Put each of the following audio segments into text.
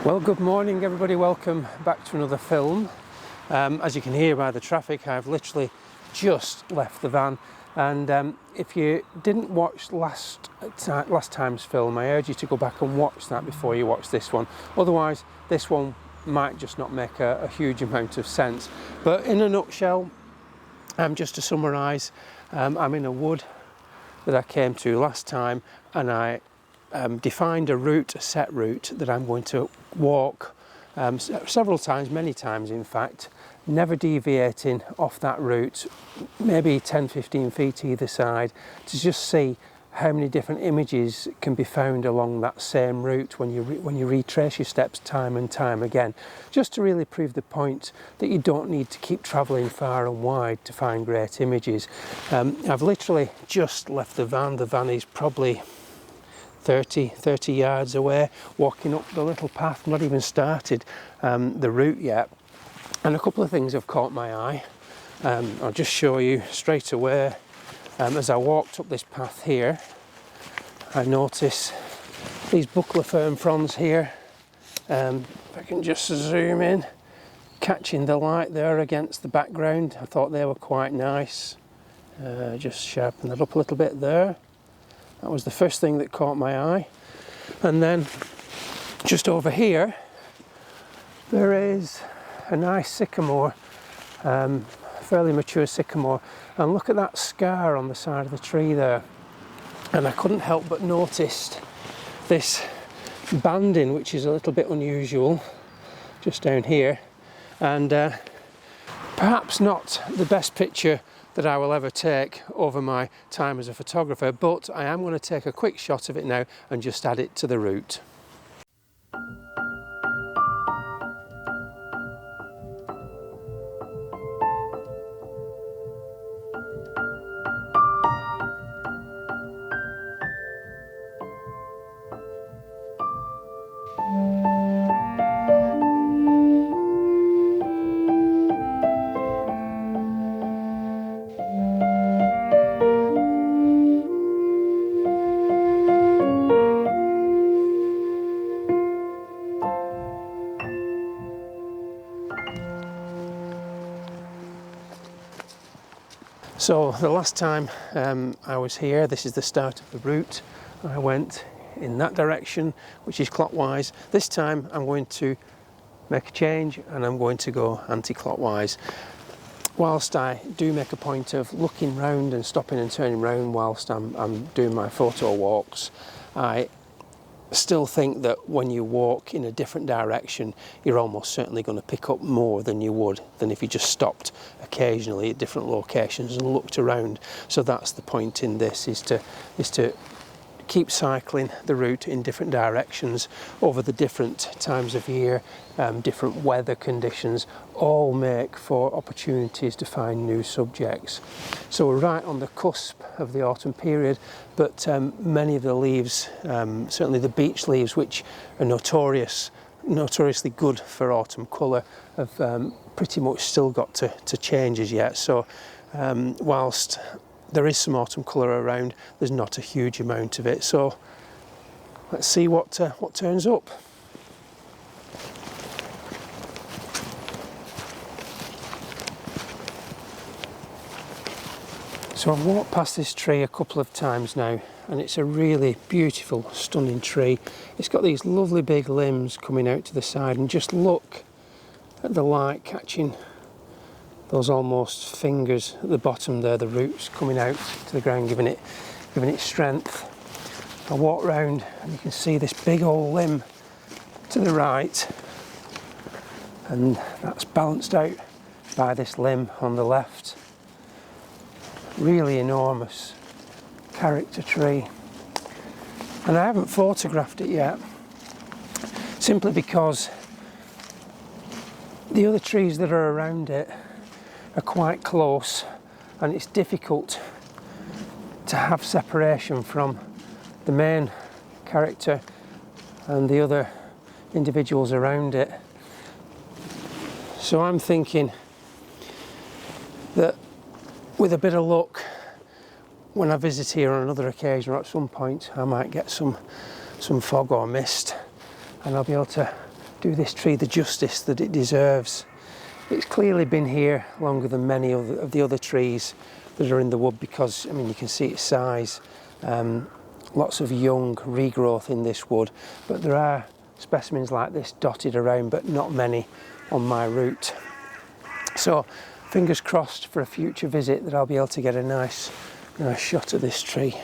Well, good morning everybody, welcome back to another film. As you can hear by the traffic, I've literally just left the van, and if you didn't watch last time's film, I urge you to go back and watch that before you watch this one. Otherwise this one might just not make a huge amount of sense. But in a nutshell, just to summarise, I'm in a wood that I came to last time, and I defined a set route that I'm going to walk several times, many times in fact, never deviating off that route, maybe 10-15 feet either side, to just see how many different images can be found along that same route when you retrace your steps time and time again, just to really prove the point that you don't need to keep travelling far and wide to find great images. I've literally just left the van. The van is probably 30 yards away, walking up the little path, not even started the route yet, and a couple of things have caught my eye. I'll just show you straight away. As I walked up this path here, I notice these buckler fern fronds here. If I can just zoom in, catching the light there against the background, I thought they were quite nice. Just sharpen that up a little bit there. That was the first thing that caught my eye. And then just over here there is a nice sycamore, fairly mature sycamore, and look at that scar on the side of the tree there. And I couldn't help but notice this banding, which is a little bit unusual, just down here, and perhaps not the best picture that I will ever take over my time as a photographer, but I am going to take a quick shot of it now and just add it to the route. So the last time I was here, this is the start of the route. I went in that direction, which is clockwise. This time I'm going to make a change and I'm going to go anti-clockwise. Whilst I do make a point of looking round and stopping and turning round whilst I'm doing my photo walks, I still think that when you walk in a different direction, you're almost certainly going to pick up more than you would than if you just stopped occasionally at different locations and looked around. So that's the point in this, is to keep cycling the route in different directions over the different times of year. Different weather conditions all make for opportunities to find new subjects. So we're right on the cusp of the autumn period, but many of the leaves, certainly the beech leaves, which are notoriously good for autumn colour, have pretty much still got to change as yet. So whilst there is some autumn colour around, there's not a huge amount of it. So let's see what turns up. So I've walked past this tree a couple of times now, and it's a really beautiful, stunning tree. It's got these lovely big limbs coming out to the side, and just look at the light catching those almost fingers at the bottom there, the roots coming out to the ground, giving it strength. I walk round and you can see this big old limb to the right, and that's balanced out by this limb on the left. Really enormous character tree, and I haven't photographed it yet simply because the other trees that are around it are quite close, and it's difficult to have separation from the main character and the other individuals around it. So I'm thinking that with a bit of luck, when I visit here on another occasion or at some point, I might get some fog or mist, and I'll be able to do this tree the justice that it deserves. It's clearly been here longer than many of the other trees that are in the wood, because I mean you can see its size. Lots of young regrowth in this wood, but there are specimens like this dotted around, but not many on my route. So fingers crossed for a future visit that I'll be able to get a nice shot of this tree.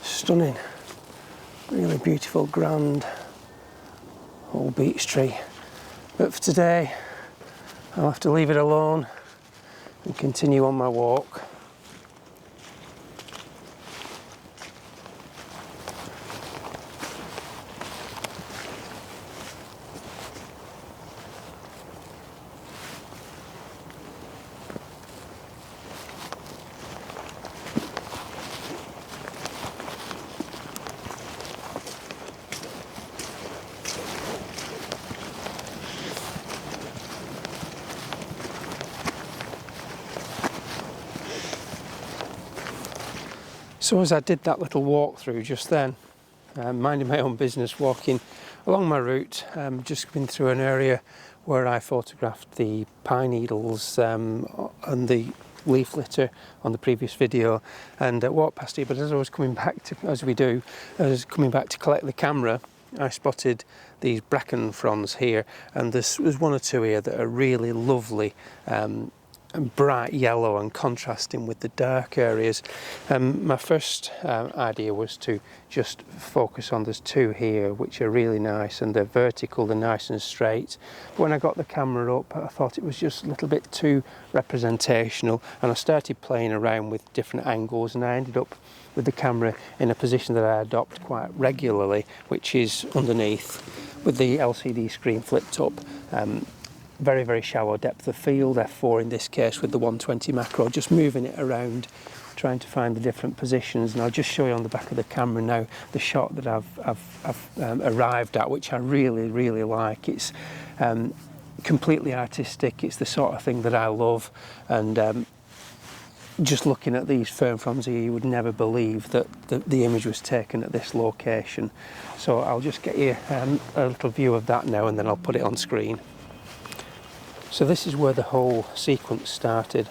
Stunning, really beautiful, grand old beech tree. But for today I'll have to leave it alone and continue on my walk. So as I did that little walkthrough just then, minding my own business, walking along my route, just been through an area where I photographed the pine needles and the leaf litter on the previous video, and walked past it. But as I was coming back to, as we do, I was coming back to collect the camera, I spotted these bracken fronds here, and there's one or two here that are really lovely, bright yellow and contrasting with the dark areas. My first idea was to just focus on, there's two here which are really nice, and they're vertical, they're nice and straight. But when I got the camera up, I thought it was just a little bit too representational, and I started playing around with different angles, and I ended up with the camera in a position that I adopt quite regularly, which is underneath with the LCD screen flipped up. Very, very shallow depth of field, f4 in this case with the 120 macro, just moving it around, trying to find the different positions. And I'll just show you on the back of the camera now the shot that I've arrived at, which I really, really like. It's completely artistic, it's the sort of thing that I love, and just looking at these fern fronds here, you would never believe that the image was taken at this location. So I'll just get you a little view of that now, and then I'll put it on screen. So this is where the whole sequence started,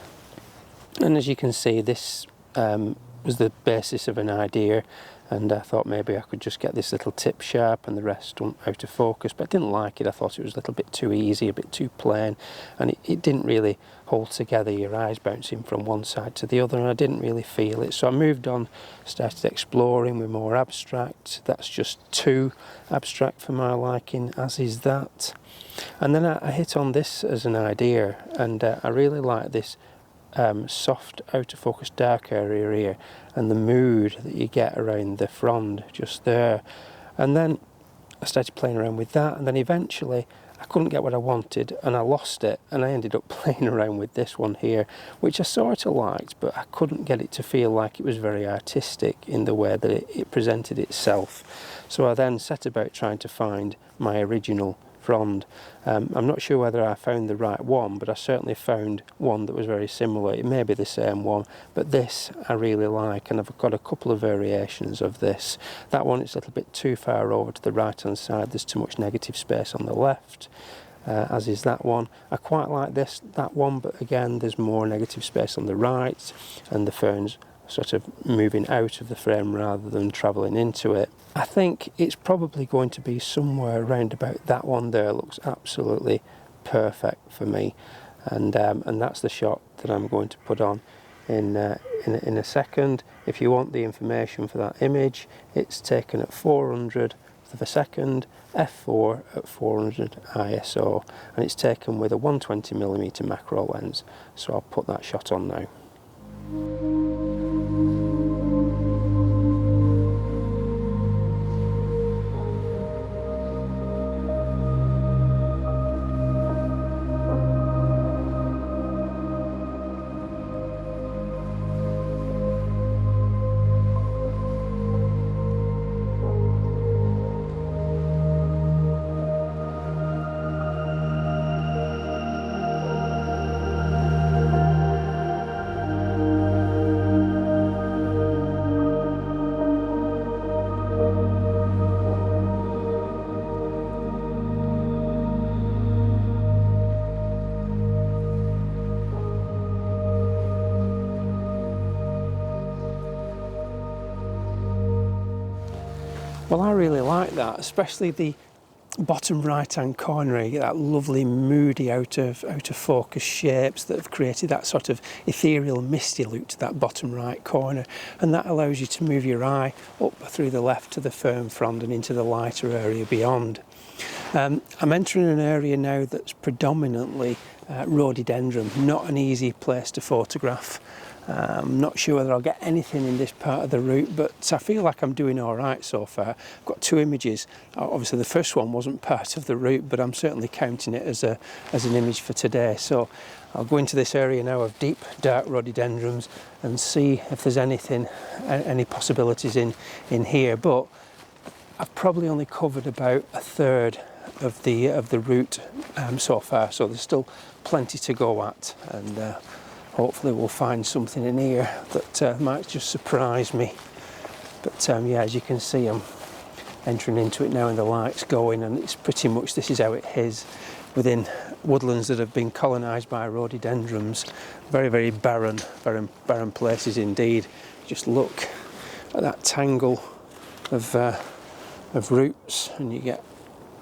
and as you can see, this was the basis of an idea, and I thought maybe I could just get this little tip sharp and the rest out of focus, but I didn't like it. I thought it was a little bit too easy, a bit too plain, and it didn't really hold together, your eyes bouncing from one side to the other, and I didn't really feel it. So I moved on, started exploring with more abstract. That's just too abstract for my liking, as is that. And then I hit on this as an idea, and I really like this soft out of focus dark area here, and the mood that you get around the frond just there. And then I started playing around with that, and then eventually I couldn't get what I wanted and I lost it, and I ended up playing around with this one here, which I sort of liked, but I couldn't get it to feel like it was very artistic in the way that it presented itself. So I then set about trying to find my original frond. I'm not sure whether I found the right one, but I certainly found one that was very similar. It may be the same one, but this I really like, and I've got a couple of variations of this. That one is a little bit too far over to the right hand side, there's too much negative space on the left, as is that one. I quite like that one, but again there's more negative space on the right, and the ferns sort of moving out of the frame rather than travelling into it. I think it's probably going to be somewhere around about that one there. Looks absolutely perfect for me, and that's the shot that I'm going to put on in a second. If you want the information for that image, it's taken at 400 of a second, f4 at 400 ISO, and it's taken with a 120mm macro lens. So I'll put that shot on now. Well, I really like that, especially the bottom right hand corner. You get that lovely moody out of focus shapes that have created that sort of ethereal misty look to that bottom right corner, and that allows you to move your eye up through the left to the fern frond and into the lighter area beyond. I'm entering an area now that's predominantly rhododendron, not an easy place to photograph. I'm not sure whether I'll get anything in this part of the route, but I feel like I'm doing all right so far. I've got 2 images. Obviously the first one wasn't part of the route, but I'm certainly counting it as an image for today. So I'll go into this area now of deep dark rhododendrons and see if there's anything, any possibilities in here. But I've probably only covered about a third of the route so far, so there's still plenty to go at, and hopefully we'll find something in here that might just surprise me. But yeah, as you can see, I'm entering into it now and the light's going, and it's pretty much, this is how it is within woodlands that have been colonised by rhododendrons. Very, very barren places indeed. Just look at that tangle of roots, and you get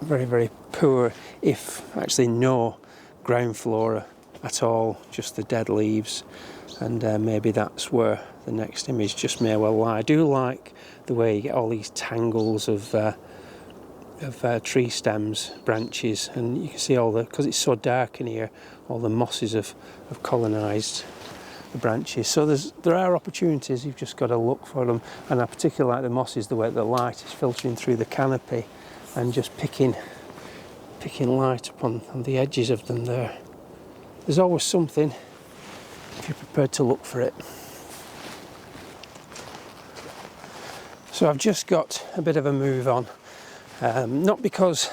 very, very poor, if actually no ground flora at all, just the dead leaves. And maybe that's where the next image just may well lie. I do like the way you get all these tangles of tree stems, branches, and you can see all the, because it's so dark in here, all the mosses have colonised the branches. So there are opportunities, you've just got to look for them. And I particularly like the mosses, the way the light is filtering through the canopy and just picking light up on the edges of them there. There's always something if you're prepared to look for it. So I've just got a bit of a move on, not because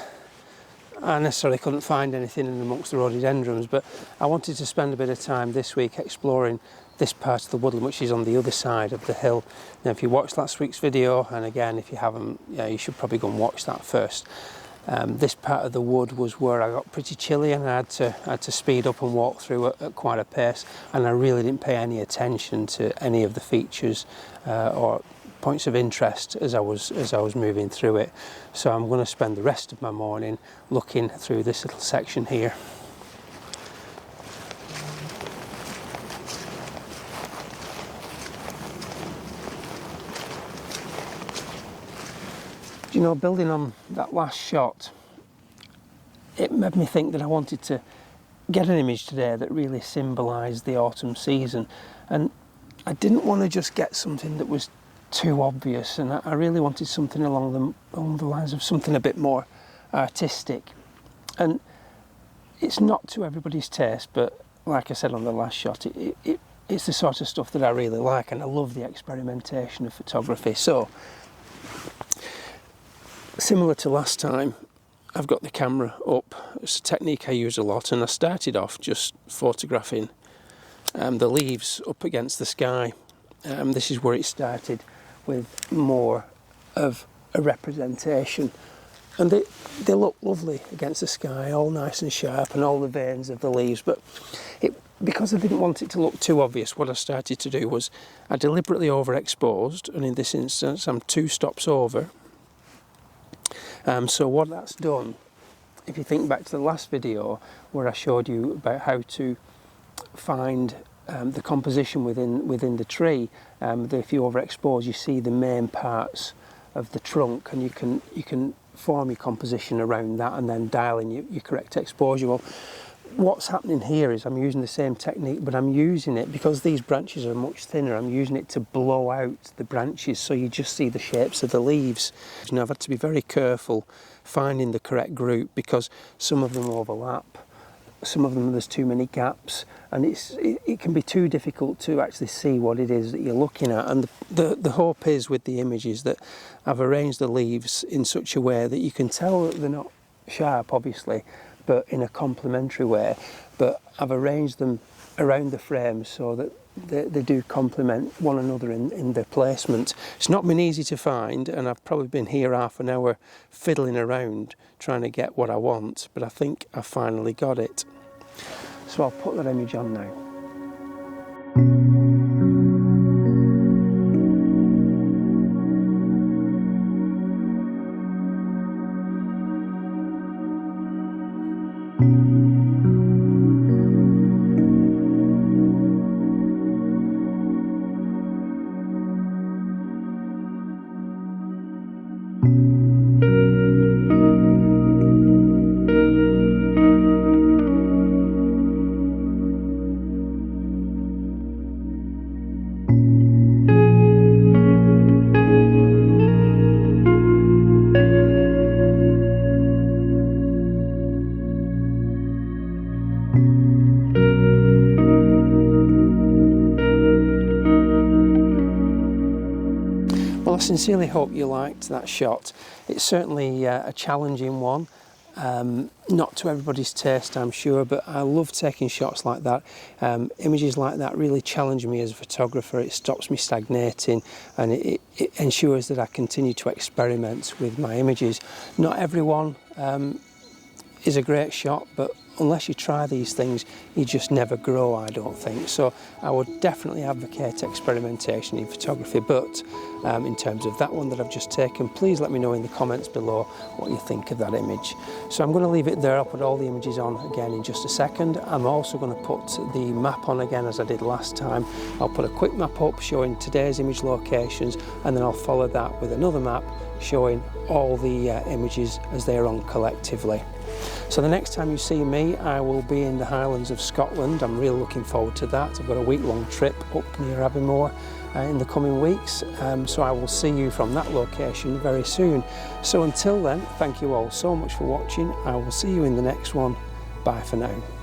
I necessarily couldn't find anything in amongst the rhododendrons, but I wanted to spend a bit of time this week exploring this part of the woodland, which is on the other side of the hill. Now, if you watched last week's video, and again, if you haven't, yeah, you should probably go and watch that first. This part of the wood was where I got pretty chilly, and I had to speed up and walk through at quite a pace, and I really didn't pay any attention to any of the features or points of interest as I was moving through it. So I'm going to spend the rest of my morning looking through this little section here. You know, building on that last shot, it made me think that I wanted to get an image today that really symbolised the autumn season, and I didn't want to just get something that was too obvious, and I really wanted something along the lines of something a bit more artistic. And it's not to everybody's taste, but like I said on the last shot, it's the sort of stuff that I really like, and I love the experimentation of photography. So similar to last time, I've got the camera up. It's a technique I use a lot, and I started off just photographing the leaves up against the sky. This is where it started, with more of a representation, and they look lovely against the sky, all nice and sharp, and all the veins of the leaves. But because I didn't want it to look too obvious, what I started to do was I deliberately overexposed, and in this instance I'm 2 stops over. So what that's done, if you think back to the last video where I showed you about how to find the composition within the tree, that if you overexpose, you see the main parts of the trunk, and you can form your composition around that and then dial in your correct exposure. Well, what's happening here is I'm using the same technique, but I'm using it because these branches are much thinner. I'm using it to blow out the branches, so you just see the shapes of the leaves. Now, I've had to be very careful finding the correct group, because some of them overlap, some of them there's too many gaps, and it can be too difficult to actually see what it is that you're looking at. And the hope is with the images that I've arranged the leaves in such a way that you can tell that they're not sharp, obviously, but in a complementary way. But I've arranged them around the frame so that they do complement one another in their placement. It's not been easy to find, and I've probably been here half an hour fiddling around trying to get what I want, but I think I finally got it. So I'll put that image on now. I sincerely hope you liked that shot. It's certainly a challenging one. Not to everybody's taste, I'm sure, but I love taking shots like that. Images like that really challenge me as a photographer. It stops me stagnating, and it ensures that I continue to experiment with my images. Not everyone is a great shot, but unless you try these things, you just never grow, I don't think. So I would definitely advocate experimentation in photography, but in terms of that one that I've just taken, please let me know in the comments below what you think of that image. So I'm going to leave it there. I'll put all the images on again in just a second. I'm also going to put the map on again as I did last time. I'll put a quick map up showing today's image locations, and then I'll follow that with another map showing all the images as they are on collectively. So the next time you see me, I will be in the Highlands of Scotland. I'm really looking forward to that. I've got a week-long trip up near Abermore in the coming weeks, so I will see you from that location very soon. So until then, thank you all so much for watching. I will see you in the next one. Bye for now.